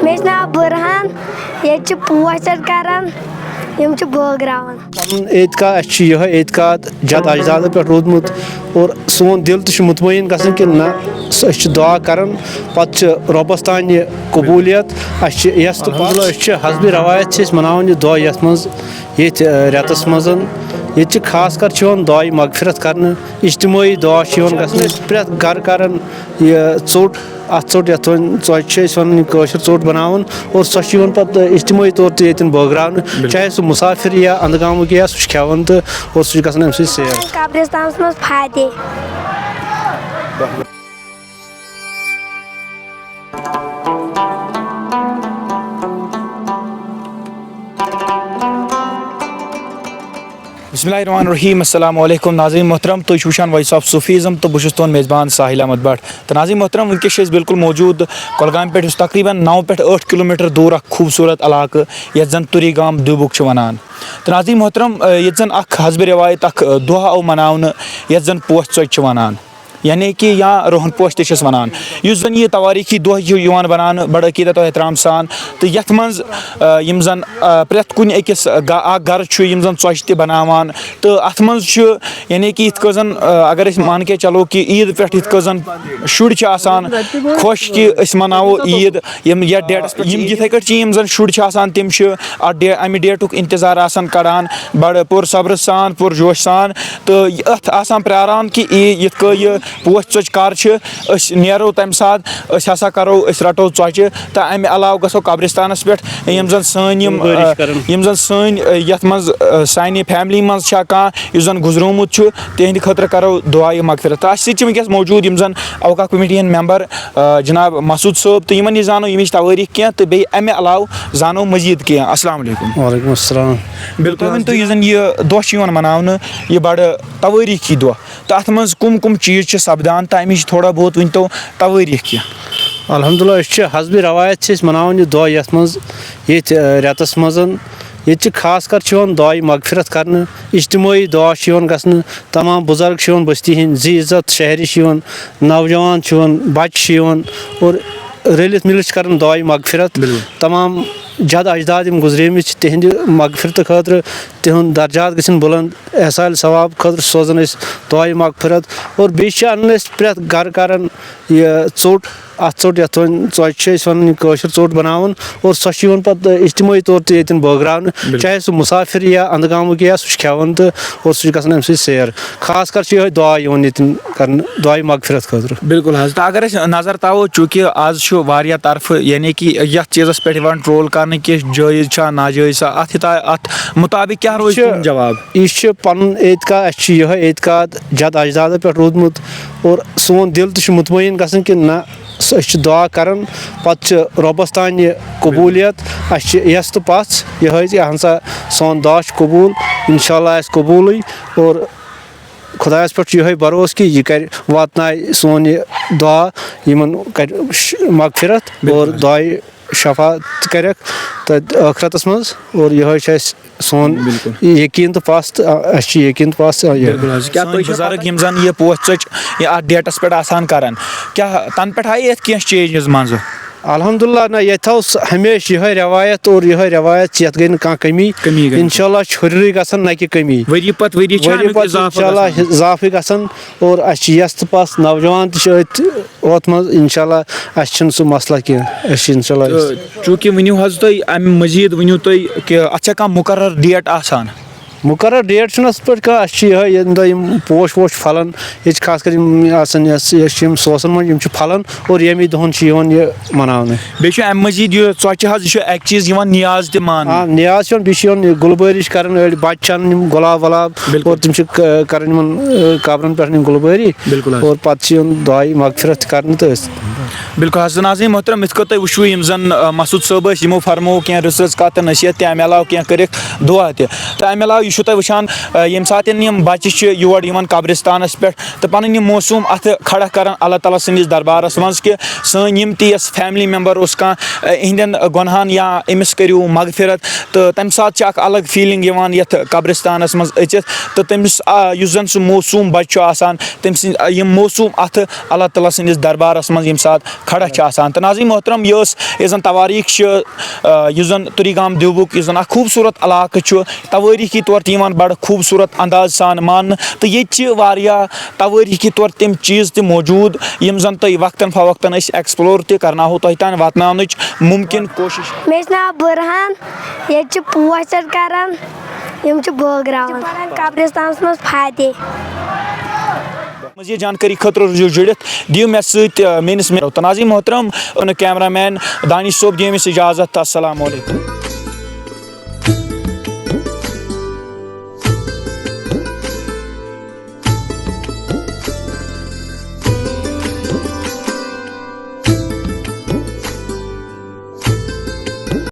मेरा नाम बुरहान ये पोच करान बगरान एतका एतकाद जद अजदाद पे रूदमुत और सोन दिल तो मुतमईन गसन कि ना दुआ करान पे रबस तान कबूलियत यस तो हसबी रवायत मनावन दुआ यथ मज रेतस मज ये खास कर दुआ मगफिरत कर इज्तमाही दुआ प्रे गर करान यह चोट अत चोट यथ वन चोट बनावन और सह पे इज्तमाही तौर ये बगरान चाहे सह मुसाफिर या अंदगामुक या सह खेवान तो और सह गसान सैर कब्रिस्तान मज फायदे बिस्मिल्लाहिर्रहमानिर्रहीम अस्सलाम वालेकुम नाज़रीन मोहतरम तो वुचान वॉइस ऑफ सूफीज़म तो बहुत तुन मेज़बान साहिल अहमद भट्ट तो नाज़रीन मोहतरम वनकस बिल्कुल मौजूद कुलगाम पे तकरीबन 9 पे 8 किलोमीटर दूर खूबसूरत इलाक़ ये जन तुरी गाम दुबुक वनान तो नाज़रीन मोहतरम ये जन हसब रिवायत दुआ आव मनावन ये जन पोश चोच वनान यानी कि या रोहन पोश तस वनान युस जन यह तवारीखी दुआ बनान बड़ अकीदत और एहतराम सान तो यथ मज यम जन प्रेत कुन अकिस गर यम जन चोच त बनावान तो अथ मज यानी कि यथ जन अगर मान के चलो कि ईद पे यथ जन शुर आसान खुश कि मनावो ईद यम या डेटस पे यथे कट यम जन शुर तम अमि डेटुक इंतजार आसान कड़ान बड़ पुर सब्र सान पुर जोश सान तो अथ आसान प्रारान कि यथ यह पोश चोच कर नेरो तम सात हसा करो रटो चोच तो अमे अलाव गो कब्रिस्तानस पे यम जन सन यथ मज सानि फैमिली मज कह जन गुजरोमुत तिहंद खतर करो दुआ मगफिरत तो अस वनकस मौजूद यम जन अवका कमेटी मेंबर जनाब मसूद सोब तो यमन जानो यमिच तवारीख कह तो बे अमे अलाव जानो मजीद कह अस्सलाम वालेकुम। वालेकुम अस्सलाम। बिल्कुल तो यह दुआ मनावन यह बड़ तवारीखी दुआ तो अत मज कुम कुम चीज़ सपदान तो अमिच थोड़ा बहुत वन तो तवारीख कह। अल्हम्दुलिल्लाह हसब रवायत मनावन दुआ यथ मज रेतस मज ये खास कर दुआ मगफिरत कर इज्तमाही दुआ गसन तमाम बुजुर्ग बस्ती हंद जी इज्जत शहरी नौजवान बच्चे और रलित मिलित कर दुआ मगफिरत तमाम जद अजदाद गुजरेम तिहंद मगफिरत खतर तिहद दर्जात गसन बुलंद एहसाल सवाब खतर सोजन दुआ मगफिरत और बे प्रे गर करान यह चोट अत चोट यथ वन चोट बनावन और सह पे इज्तमाही तौर ये बगरान चाहे सह मुसाफिर या अंदगामुक या सह खेवान तो और सह गसान सैर खास कर यह दुआ कर दुआ मगफिरत खतर। बिल्कुल तो अगर नजर तावो चूँकि आज वारिया तरफ यानी कि यथ चीज़स पे ट्रोल कर जायज़ नाजायज़ अत मुताबिक क्या रोज जवाब यह पन एतकाद जद अजदाद पे रूदमुत और सोन दिल तो मुतमईन गसन कि ना दुआ करान पे रबस तान कबूलियत यस तो पस यह सा सोन दुआ कबूल इंशाल्लाह कबूल और खुदायस पे यह भरोस कि यह कर वातन सोन यह दुआ यमन कर मगफिरत और दुआ शफा कर आखरतस मज और यह सोन यकीन तो पास यकीन तो पास क्या बुजुर्ग यम जन यह पोश चोच अत डेटस पे आसान करान क्या तन पे आए कह चेंजेस मज अल्हम्दुलिल्लाह ना ये हमेशा यह रवायत और यह रवायत ये गई ना कमी इंशाल्लाह हुर्री गसन ना कि कमी वरी पत इंशाल्लाह इजाफे गसन और यस तो पास नौजवान तथ मज इंशाल्लाह सह मसला कह इंशाल्लाह। चूँकि वनु हज तुम अम मजीद वनु तुम कि अत कह मुकर्रर डेट आसान मुकर्रर डेट पे पोश वोश फलन ये खास कर सोसन मन फलन और यमी दोहन यह मनाने बे अम मजीद यह चोच एक चीज नियाज मान नियाज बे गुलबारिश कर बच्चन गुलाब वलाब और तम कर कब्रन पे गुलबारी और पे दुआ मगफिरत कर बिल्कुल हसन नाज़रीन मोहतरम इत तुम वो यम जन मसूद सोब यमो फरमो कह रस कत नसीहत अमे अलाव कह कर दुआ तो अमे अलाव यह तुम वुचान ये सात बच्चे योर कब्रिस्तानस पे तो पन यह मौसूम अत खड़ा कर अल्लाह ताला सन्दिस दरबारस मज कि सन तीस फैमिली मेम्बर इहंदन गुनहान या अमिस करू मगफिरत तो तम सात अलग फीलिंग यथ कब्रिस्तानस मज अचित तो तमिस जन सह मौसूम बच्चु आसान तम सम मौसूम अत अल्लाह ताला सन्दिस दरबारस मज ये सात बाद खड़ा आसान। तो नाज़रीन मोहतरम ये जन तवारीख यह जन तुरीगाम दिवबुक यह जन खूबसूरत इलाका तवारीखी तौर तक बड़ खूबसूरत अंदाज सान मान। तो ये तवारीखी तौर तम चीज़ त मौजूद यम जन तुम वक्तन फवक्तन एक्सप्लोर त करनाहो तुम तान वातनावनच मुमकिन कोशिश। मे नाव बुरहान ये पोचर करान यम बगरावन कब्रिस्तान मज फाते। मज़ीद जानकारी खतर रुझो जुड़ित दियो मे सत मेनिस में। तो नाज़रीन मोहतरम कैमरा मैन दानिश सोब दियो इजाज़त। अस्सलाम वालेकुम।